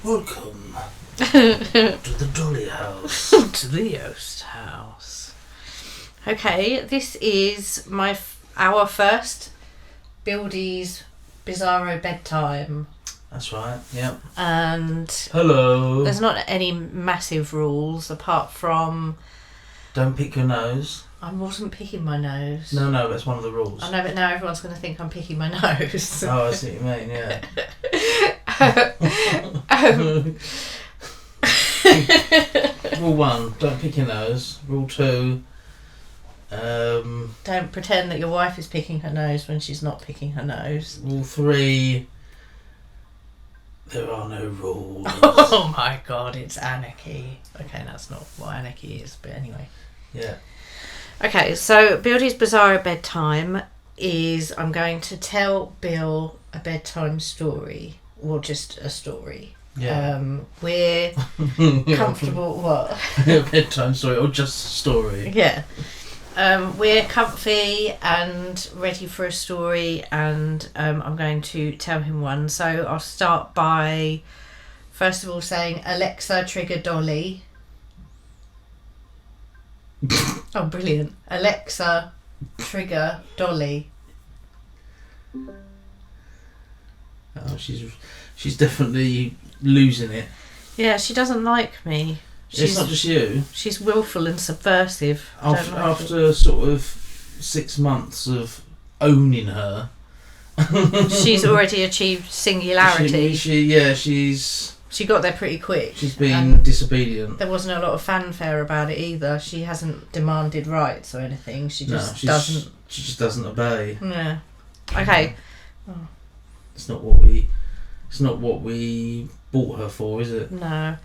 Welcome to the Dolly House. To the Yoast House. Okay, this is our first Bildie's Bizarro Bedtime. That's right, yep. And hello. There's not any massive rules apart from... Don't pick your nose. I wasn't picking my nose. No, that's one of the rules. I know, but now everyone's going to think I'm picking my nose. Oh, I see what you mean, yeah. Rule 1, don't pick your nose. Rule 2, don't pretend that your wife is picking her nose when she's not picking her nose. Rule 3, there are no rules. Oh my god, it's anarchy. Okay, that's not what anarchy is, but anyway. Yeah. Okay, so Bildie's Bizarro Bedtime is I'm going to tell Bill a bedtime story, or just a story. Yeah. We're comfortable. What? A bedtime story, or just a story. Yeah. We're comfy and ready for a story, and I'm going to tell him one. So I'll start by, first of all, saying, Alexa, trigger Dolly. Oh, brilliant. Alexa, trigger Dolly. Oh, she's definitely losing it. Yeah, she doesn't like me. It's not just you. She's willful and subversive. After sort of 6 months of owning her, she's already achieved singularity. She got there pretty quick. She's been disobedient. There wasn't a lot of fanfare about it either. She hasn't demanded rights or anything. She just doesn't. She just doesn't obey. Yeah. Okay. Oh. It's not what we bought her for, is it? No.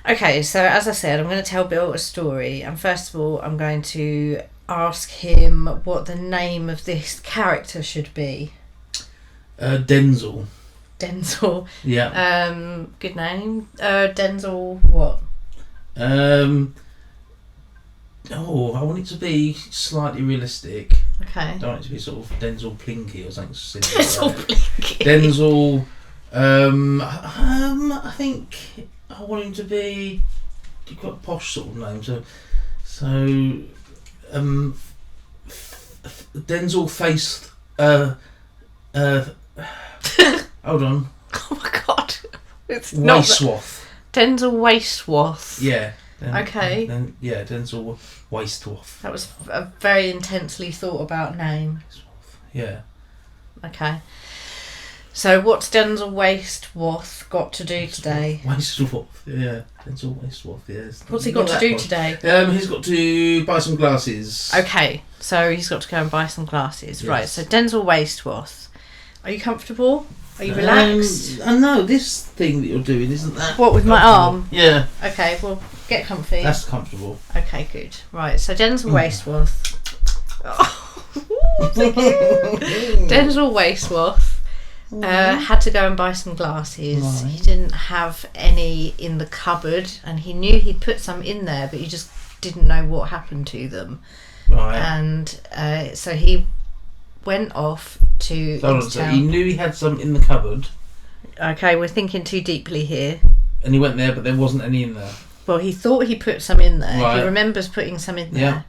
Okay, so as I said, I'm going to tell Bill a story, and first of all, I'm going to ask him what the name of this character should be. Denzel. Denzel. Yeah. Good name. Denzel what? I want it to be slightly realistic. Okay. I don't want it to be sort of Denzel Plinky or something silly. Denzel Plinky. Denzel. I think I want him to be quite a posh sort of name. So, Denzel faced. Hold on. Oh my god. It's Waistwath. Denzel Waistwath. Yeah. Okay. Denzel Waistwath. That was a very intensely thought about name. Yeah. Okay. So what's Denzel Waistwath got to do today? Waistwath, yeah. Denzel Waistwath, yes. What's he got to do today? He's got to buy some glasses. Okay, so he's got to go and buy some glasses. Yes. Right, so Denzel Waistwath. Are you comfortable? Are you relaxed? I know, this thing that you're doing isn't that... What, with my arm? Yeah. Okay, well, get comfy. That's comfortable. Okay, good. Right, so Denzel Waistwath. Oh, thank you. Denzel Waistwath had to go and buy some glasses. Right. He didn't have any in the cupboard, and he knew he'd put some in there, but he just didn't know what happened to them. Right. And so he went off to... So he knew he had some in the cupboard. Okay, we're thinking too deeply here. And he went there, but there wasn't any in there. Well, he thought he put some in there. Right. He remembers putting some in there.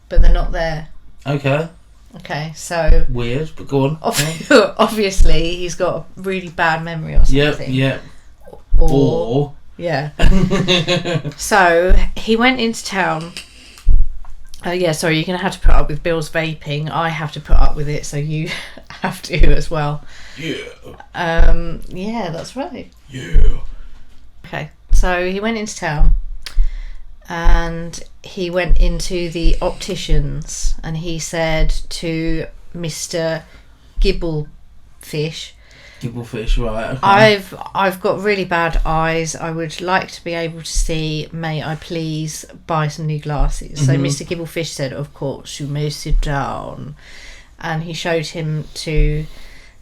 But they're not there. Okay, so... Weird, but go on. Obviously, he's got a really bad memory or something. Yep. Or... Yeah. So, he went into town... sorry, you're going to have to put up with Bill's vaping. I have to put up with it, so you have to as well. Yeah. Yeah, that's right. Yeah. Okay, so he went into town and he went into the opticians and he said to Mr. Gibblefish, right, okay. I've got really bad eyes. I would like to be able to see. May I please buy some new glasses? Mm-hmm. So Mr. Gibblefish said, of course, you may sit down. And he showed him to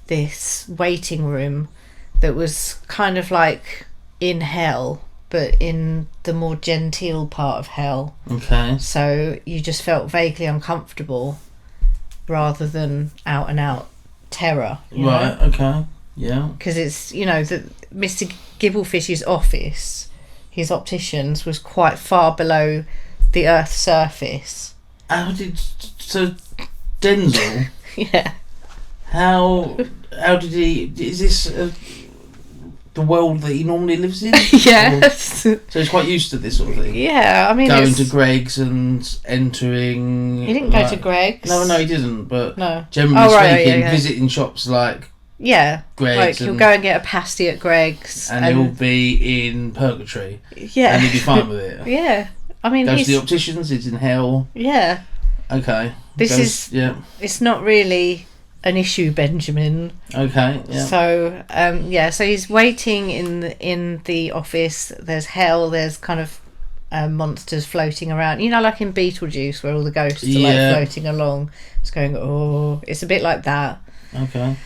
this waiting room that was kind of like in hell, but in the more genteel part of hell. Okay. So you just felt vaguely uncomfortable rather than out and out terror. Right, okay. Yeah. Because it's, you know, that Mr. Gibblefish's office, his opticians, was quite far below the Earth's surface. So Denzel? Yeah. How did he? Is this the world that he normally lives in? Yes. So he's quite used to this sort of thing. Yeah, I mean, going to Greg's and entering. He didn't go to Greg's. No, he didn't. But no. Generally speaking, visiting shops like Greg's. Like he'll go and get a pasty at Greg's, and he'll be in purgatory. Yeah, and he'll be fine with it. Yeah, I mean, goes to the opticians. He's in hell. Yeah. Okay. It's not really an issue, Benjamin. Okay. Yeah. So so he's waiting in the office. There's hell. There's kind of monsters floating around. You know, like in Beetlejuice, where all the ghosts are like floating along. It's going. Oh, it's a bit like that. Okay.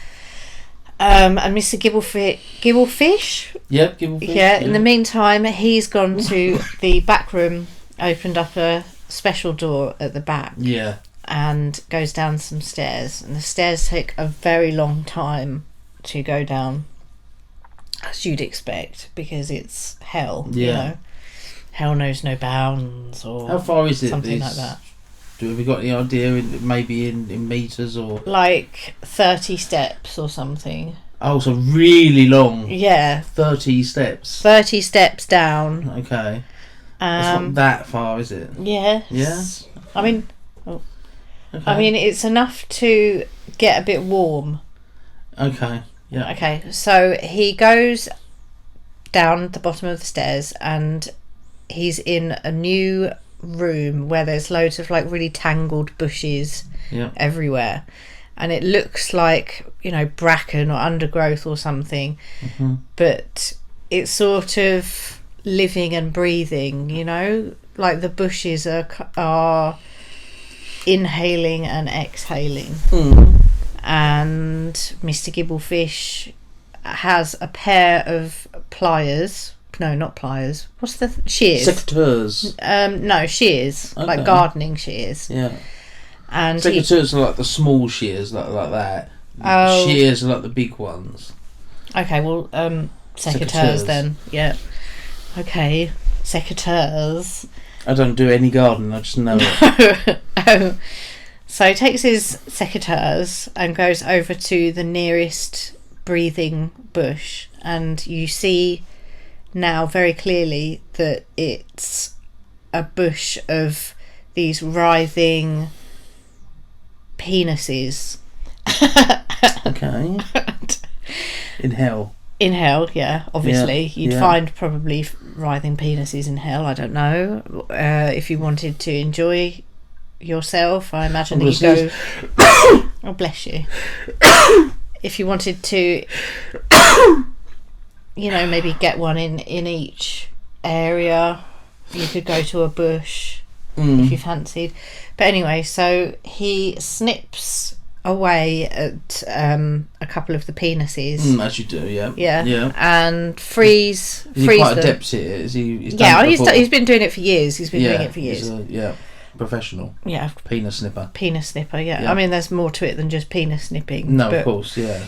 And Mr. Gibblefish. Yep, Gibblefish. Yeah. In the meantime, he's gone to the back room, opened up a special door at the back. Yeah. And goes down some stairs, and the stairs take a very long time to go down, as you'd expect, because it's hell. Yeah. You know, hell knows no bounds, or how far is it? Something like that. Have we got any idea? Maybe in meters or like 30 steps or something. Oh, so really long. Yeah. 30 steps. 30 steps down. Okay. It's not that far, is it? Yes. Yeah. I mean. Okay. I mean, it's enough to get a bit warm. Okay, yeah. Okay, so he goes down the bottom of the stairs and he's in a new room where there's loads of like really tangled bushes everywhere. And it looks like, you know, bracken or undergrowth or something. Mm-hmm. But it's sort of living and breathing, you know? Like the bushes are inhaling and exhaling. And Mr. Gibblefish has a pair of pliers. No, not pliers. What's the shears? Secateurs. No, shears. Okay. Like gardening shears. Yeah. And secateurs are like the small shears, like that. Oh. Shears are like the big ones. Okay, well, secateurs then. Yeah. Okay, secateurs. I don't do any gardening, I just know it. Oh. So he takes his secateurs and goes over to the nearest breathing bush, and you see now very clearly that it's a bush of these writhing penises. Okay. In hell. In hell, yeah, obviously. You'd find probably writhing penises in hell, I don't know. If you wanted to enjoy yourself, I imagine that you go... Oh, bless you. If you wanted to, you know, maybe get one in each area, you could go to a bush if you fancied. But anyway, so he snips away at a couple of the penises. As you do, yeah. Yeah. And freeze Is he quite adept at it? Is he? He's been doing it for years. He's been doing it for years. He's professional. Yeah. Penis snipper. Penis snipper, yeah. I mean, there's more to it than just penis snipping. No, of course, yeah.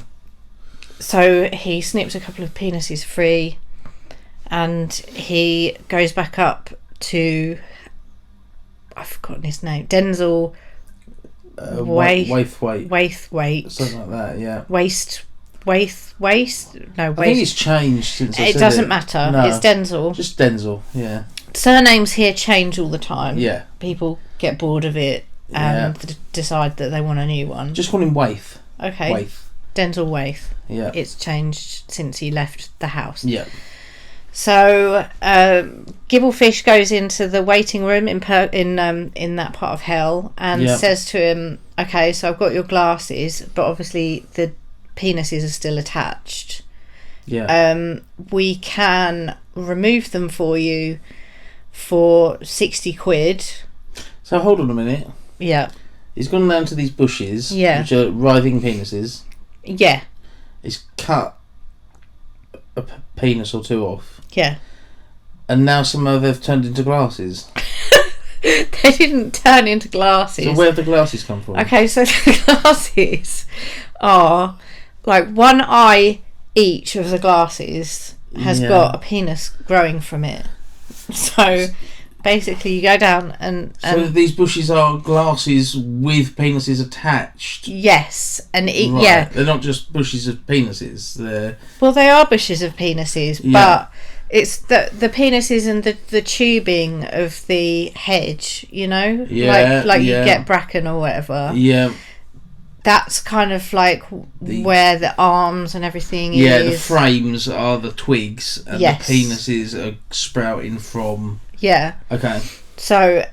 So he snips a couple of penises free, and he goes back up to... I've forgotten his name. Denzel... Waithwaite. Something like that, yeah. Waist. No, Waist. I think it's changed since it doesn't matter. No, it's Denzel. Just Denzel, yeah. Surnames here change all the time. Yeah. People get bored of it and decide that they want a new one. Just call him Waith. Okay. Waith. Denzel Waith. Yeah. It's changed since he left the house. Yeah. So Gibblefish goes into the waiting room in that part of hell and says to him, "Okay, so I've got your glasses, but obviously the penises are still attached. Yeah. We can remove them for you for 60 quid. So hold on a minute. Yeah. He's gone down to these bushes, which are writhing penises. Yeah. He's cut a penis or two off. Yeah. And now somehow they've turned into glasses. They didn't turn into glasses. So where have the glasses come from? Okay, so the glasses are like one eye each of the glasses has got a penis growing from it. So basically you go down and so these bushes are glasses with penises attached. Yes, and Right. They're not just bushes of penises. They are bushes of penises, but it's the penises and the tubing of the hedge, you know, like you get bracken or whatever. Yeah. That's kind of like where the arms and everything is. Yeah, the frames are the twigs, and the penises are sprouting from. Yeah. Okay. So,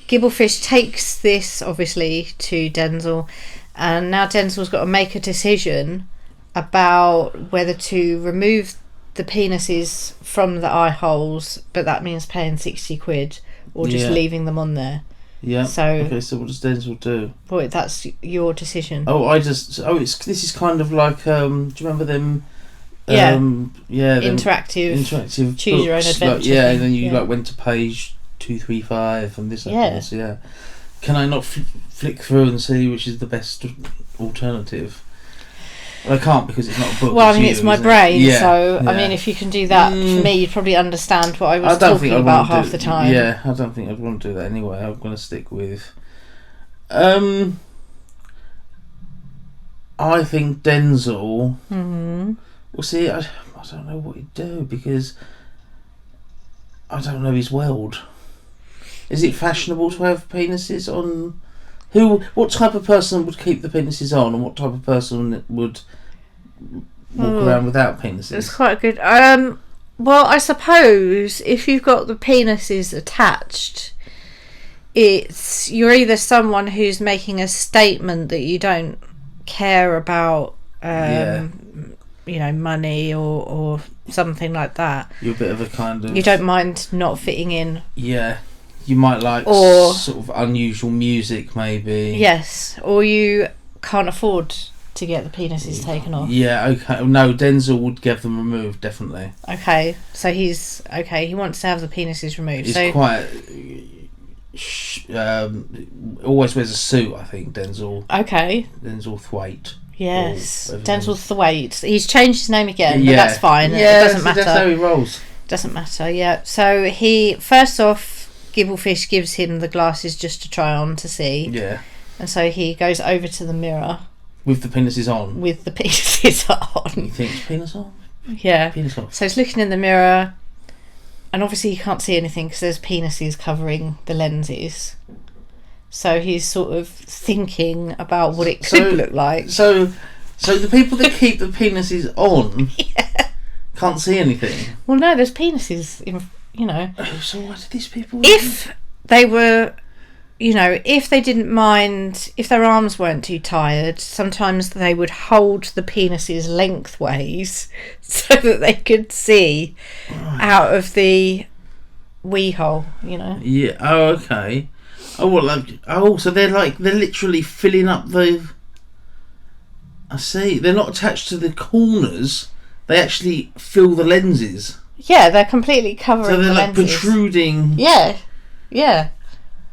Gibblefish takes this obviously to Denzel, and now Denzel's got to make a decision about whether to remove the penises from the eye holes, but that means paying 60 quid, or just leaving them on there. Yeah. So okay. So what does Denzel do? Boy, that's your decision. This is kind of like do you remember them? Interactive. Choose your own adventure. And then you went to page 235 and this. Yeah. Can I not flick through and see which is the best alternative? Well, I can't because it's not a book. Well, it's my brain. I mean, if you can do that for me, you'd probably understand what I was talking about half the time. Yeah, I don't think I'd want to do that anyway. I'm going to stick with. I think Denzel. Mm-hmm. Well, see, I don't know what he'd do because I don't know his world. Is it fashionable to have penises on? What type of person would keep the penises on, and what type of person would walk around without penises? It's quite good. Well, I suppose if you've got the penises attached, you're either someone who's making a statement that you don't care about, money or something like that. You're a bit of a kind of. You don't mind not fitting in. Yeah. You might like sort of unusual music, maybe. Yes, or you can't afford to get the penises taken off. Yeah, okay. No, Denzel would get them removed, definitely. Okay, so he wants to have the penises removed. He's quite... always wears a suit, I think, Denzel. Okay. Denzel Thwaite. Yes, Denzel Thwaite. He's changed his name again, but that's fine. Yeah, it doesn't matter. That's how he rolls. Doesn't matter, yeah. So he, first off, Gibblefish gives him the glasses just to try on to see. Yeah. And so he goes over to the mirror. With the penises on? With the penises on. You think it's penis on? Yeah. Penis off. So he's looking in the mirror, and obviously he can't see anything because there's penises covering the lenses. So he's sort of thinking about what it could look like. So the people that keep the penises on can't see anything? Well, no, there's penises in... So why did these people... If they were, if they didn't mind, if their arms weren't too tired, sometimes they would hold the penises lengthways so that they could see out of the wee hole, Yeah, oh, okay. So they're literally filling up the... I see. They're not attached to the corners. They actually fill the lenses. Yeah, they're completely covering the lenses. So they're protruding... Yeah.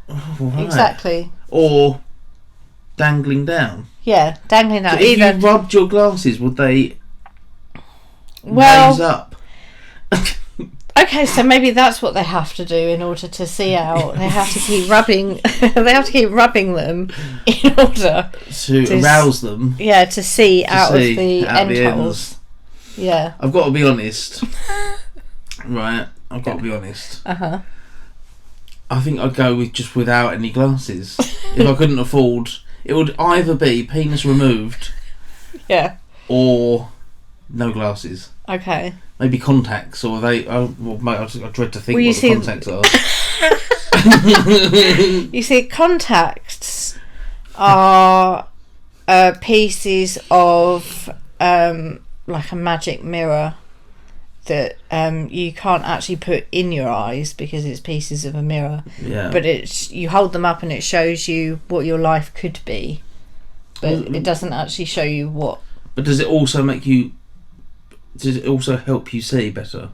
Oh, right. Exactly. Or dangling down. Yeah, dangling down. So if you rubbed your glasses, would they raise up? Okay, so maybe that's what they have to do in order to see out. They have to keep rubbing. They have to keep rubbing them in order to arouse them. Yeah, to see out of the end holes. Yeah. I've got to be honest. Right, I've got to be honest. Uh-huh. I think I'd go without any glasses. If I couldn't afford, it would either be penis removed, or no glasses. Okay. Maybe contacts, or I dread to think what the contacts are. You see, contacts are pieces of like a magic mirror that you can't actually put in your eyes because it's pieces of a mirror. Yeah. But you hold them up and it shows you what your life could be, but it doesn't actually show you what. But does it also does it also help you see better?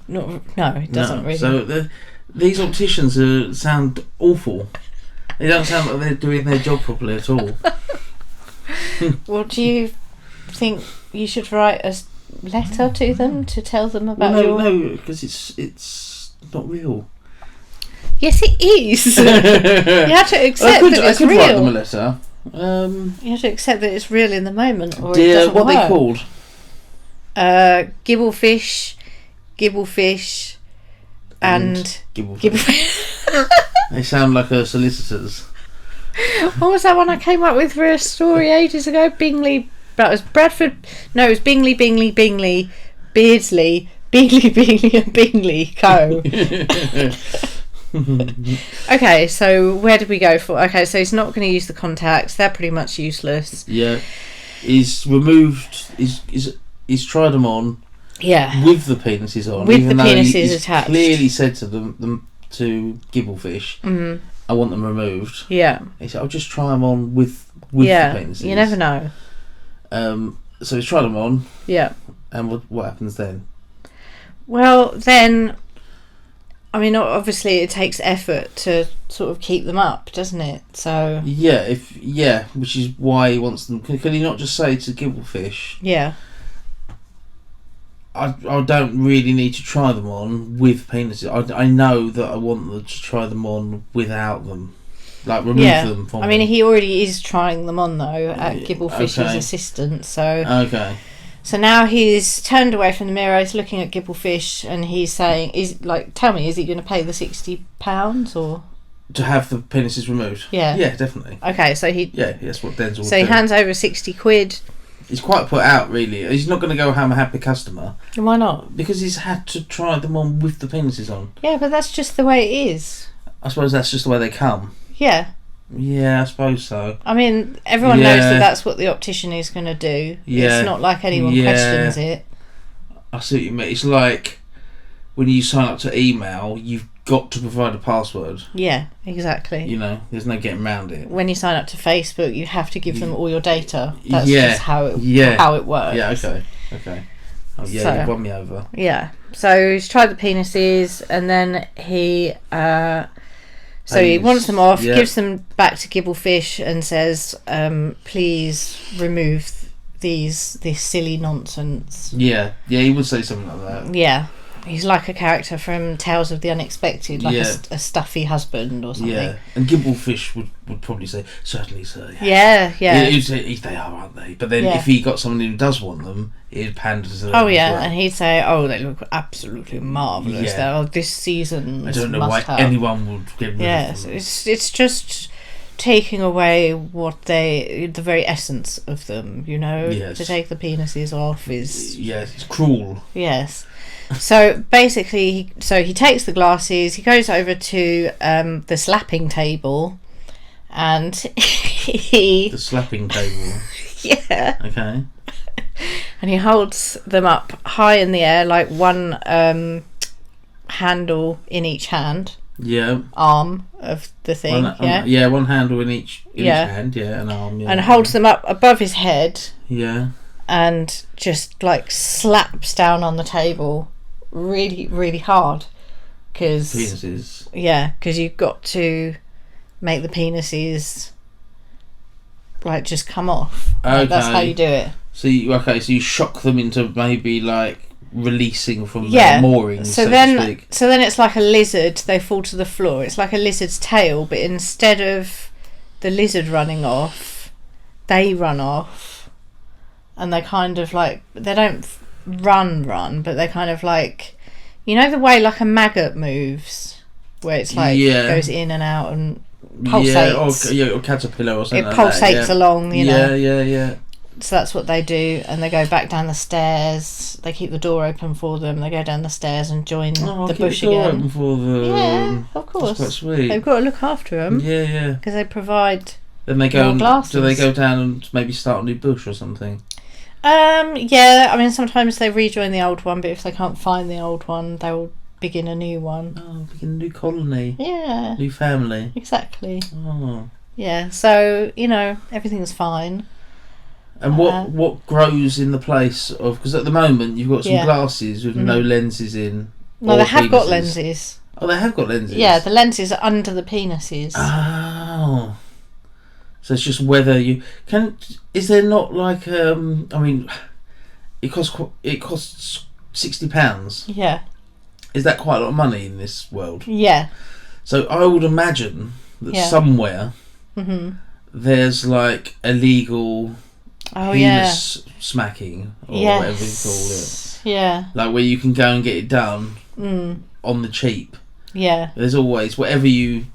No, it doesn't really. So these opticians sound awful. They don't sound like they're doing their job properly at all. Well, do you think you should write letter to them to tell them about no, because it's not real. Yes, it is. You have to accept that it's real. I could write them a letter. You have to accept that it's real in the moment, or dear, it doesn't what work. are they called? Gibblefish, and Gibblefish. They sound like a solicitor's. What was that one I came up with for a story ages ago? Bingley. That was Bradford. No, it was Bingley, Beardsley, Bingley, and Bingley Co. Okay, so where did we go for? Okay, so he's not going to use the contacts. They're pretty much useless. Yeah, he's removed. He's tried them on. Yeah, with the penises on. With the penises attached. Clearly said to them to Gibblefish, I want them removed. Yeah. He said, I'll just try them on with the penises. You never know. So he's tried them on. Yeah. And what happens then? Well, then, I mean, obviously it takes effort to sort of keep them up, doesn't it? So yeah, which is why he wants them. Can he not just say to Gibblefish? Yeah. I don't really need to try them on with penises. I know that I want them to try them on without them. Like, remove them from me. He already is trying them on, though, at Gibblefish's assistant. So okay. So now he's turned away from the mirror, he's looking at Gibblefish, and he's saying, tell me, is he going to pay the £60 or...? To have the penises removed? Yeah. Yeah, definitely. Okay, so he... Yeah, that's what Denzel would So he hands over £60. He's quite put out, really. He's not going to go, I'm a happy customer. Why not? Because he's had to try them on with the penises on. Yeah, but that's just the way it is. I suppose that's just the way they come. Yeah. Yeah, I suppose so. I mean, everyone knows that that's what the optician is going to do. Yeah. It's not like anyone questions it. I see what you mean. It's like when you sign up to email, you've got to provide a password. Yeah, exactly. You know, there's no getting around it. When you sign up to Facebook, you have to give them all your data. That's just how it works. Yeah, okay. Oh, yeah, you've won me over. Yeah. So he's tried the penises, and then he... So he wants them off, gives them back to Gibblefish, and says, please remove this silly nonsense. Yeah, he would say something like that. Yeah. He's like a character from Tales of the Unexpected, like a stuffy husband or something. Yeah, and Gibblefish would probably say, certainly, sir. Yeah. He'd say, they are, aren't they? But then if he got someone who does want them, he'd pander to them. Oh, yeah, and he'd say, they look absolutely marvellous. They're this season. I don't know why anyone would get rid of them. Yes, it's just taking away the very essence of them, you know? Yes. To take the penises off is... Yes, it's cruel. Yes. So basically, he takes the glasses, he goes over to the slapping table, and The slapping table? Yeah. Okay. And he holds them up high in the air, like one handle in each hand. Yeah. Arm of the thing, one handle in each hand, an arm, and holds them up above his head. Yeah. And just like slaps down on the table really, really hard. Penises. Yeah, because you've got to make the penises like just come off. Okay. Like, that's how you do it. So you shock them into maybe like releasing from their moorings, so to speak. So then it's like a lizard, they fall to the floor. It's like a lizard's tail, but instead of the lizard running off, they run off, and they kind of like, they don't run, but they kind of like, you know the way like a maggot moves, where it's like goes in and out and pulsates. Or caterpillar or something. It pulsates along, you know. Yeah. So that's what they do, and they go back down the stairs. They keep the door open for them. They go down the stairs and join the bush the door again. Open for them. Yeah, of course. That's quite sweet. They've got to look after them. Yeah. Because they provide. Then they go. Glasses. Do they go down and maybe start a new bush or something? Yeah. I mean, sometimes they rejoin the old one, but if they can't find the old one, they will begin a new one. Oh, begin a new colony. Yeah. New family. Exactly. Oh. Yeah. So everything's fine. And what grows in the place of... Because at the moment, you've got some glasses with no lenses in. No, they have got lenses. Oh, they have got lenses? Yeah, the lenses are under the penises. Oh. So it's just whether you... Is there not like... I mean, it costs £60. Yeah. Is that quite a lot of money in this world? Yeah. So I would imagine that somewhere there's like illegal penis smacking or whatever you call it. Yeah. Like where you can go and get it done on the cheap. Yeah. There's always, whatever you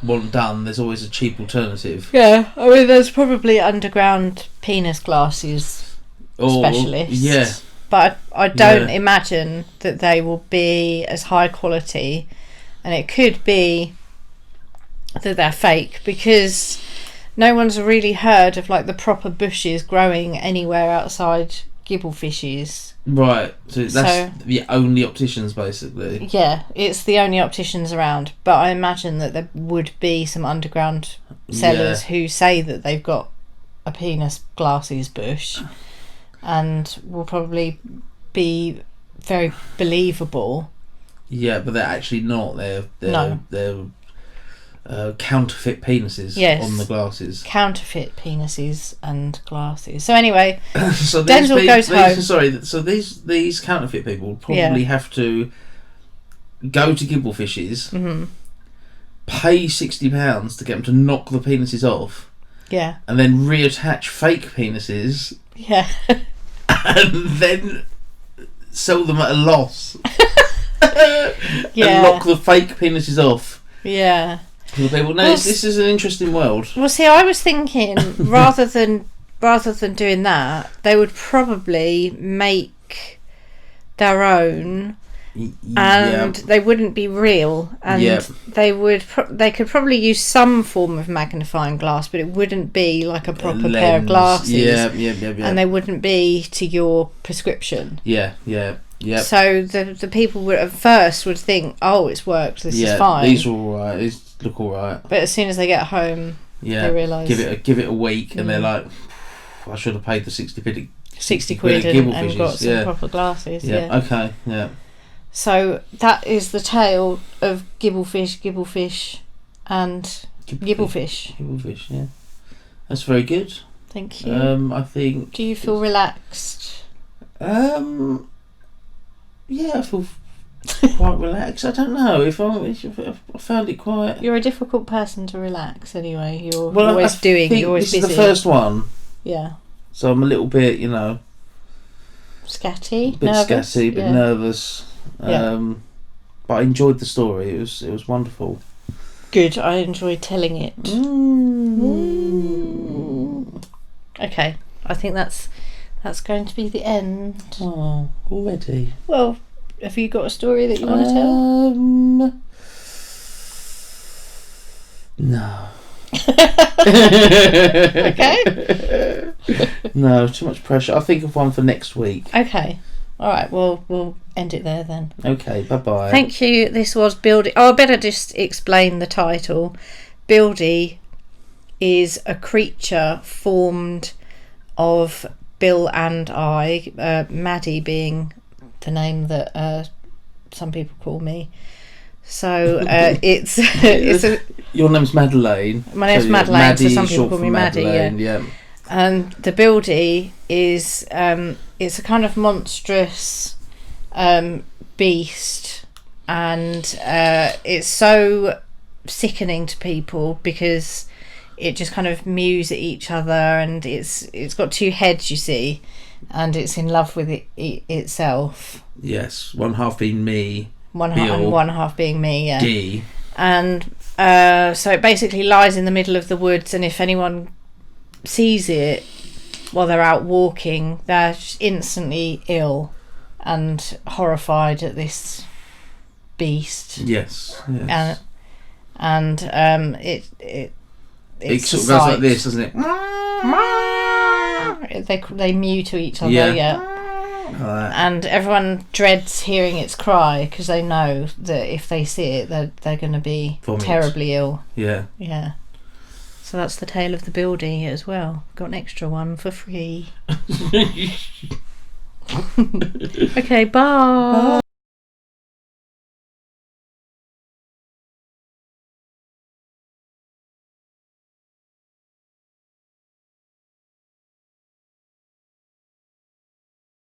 want done, there's always a cheap alternative. Yeah. I mean, there's probably underground penis glasses specialists. Yeah. But I don't imagine that they will be as high quality, and it could be that they're fake because no one's really heard of like the proper bushes growing anywhere outside gibblefishes. Right, so that's the only opticians basically. Yeah, it's the only opticians around, but I imagine that there would be some underground sellers who say that they've got a penis glasses bush and will probably be very believable. Yeah, but they're actually not. They're counterfeit penises on the glasses. Counterfeit penises and glasses. So anyway, so Denzel goes home. Sorry, so these counterfeit people probably have to go to gibblefishes, pay £60 to get them to knock the penises off, and then reattach fake penises, and then sell them at a loss, and knock the fake penises off. Yeah. For the people. No, this is an interesting world. Well, see, I was thinking rather than doing that, they would probably make their own, and they wouldn't be real, and they could probably use some form of magnifying glass, but it wouldn't be like a proper pair of glasses. And they wouldn't be to your prescription. Yeah. So the people would at first would think, oh, it's worked. This is fine. These are all right. These look all right. But as soon as they get home, they realise. Give it a week, and they're like, I should have paid the 60 quid and got some proper glasses. Yeah. Okay. Yeah. So that is the tale of gibblefish, and gibblefish. Gibblefish. Yeah. That's very good. Thank you. I think. Do you feel relaxed? Yeah, I feel quite relaxed. I don't know if I found it quite. You're a difficult person to relax anyway. You're always doing. You're always busy. This is the first one. Yeah. So I'm a little bit, scatty. A bit nervous. Scatty, a bit nervous. But I enjoyed the story. It was wonderful. Good. I enjoyed telling it. Okay. I think that's going to be the end. Oh, already? Well, have you got a story that you want to tell? No. Okay. No, too much pressure. I'll think of one for next week. Okay. All right. Well, we'll end it there then. Okay. Bye-bye. Thank you. This was Bildie. Oh, I better just explain the title. Bildie is a creature formed of Bill and I, Maddie being the name that some people call me. So it's your name's Madeleine. My name's Madeleine, so some people call me Maddie. Yeah. And the Bildie is it's a kind of monstrous beast, and it's so sickening to people because it just kind of mews at each other, and it's got two heads, you see, and it's in love with itself. Yes, one half being me, one half being me. Yeah. D. And so it basically lies in the middle of the woods, and if anyone sees it while they're out walking, they're just instantly ill and horrified at this beast. Yes. And it sort of goes like this, doesn't it? They mew to each other, and everyone dreads hearing its cry because they know that if they see it, they're going to be terribly ill. Yeah. So that's the tale of the Bildie as well. Got an extra one for free. Okay, bye.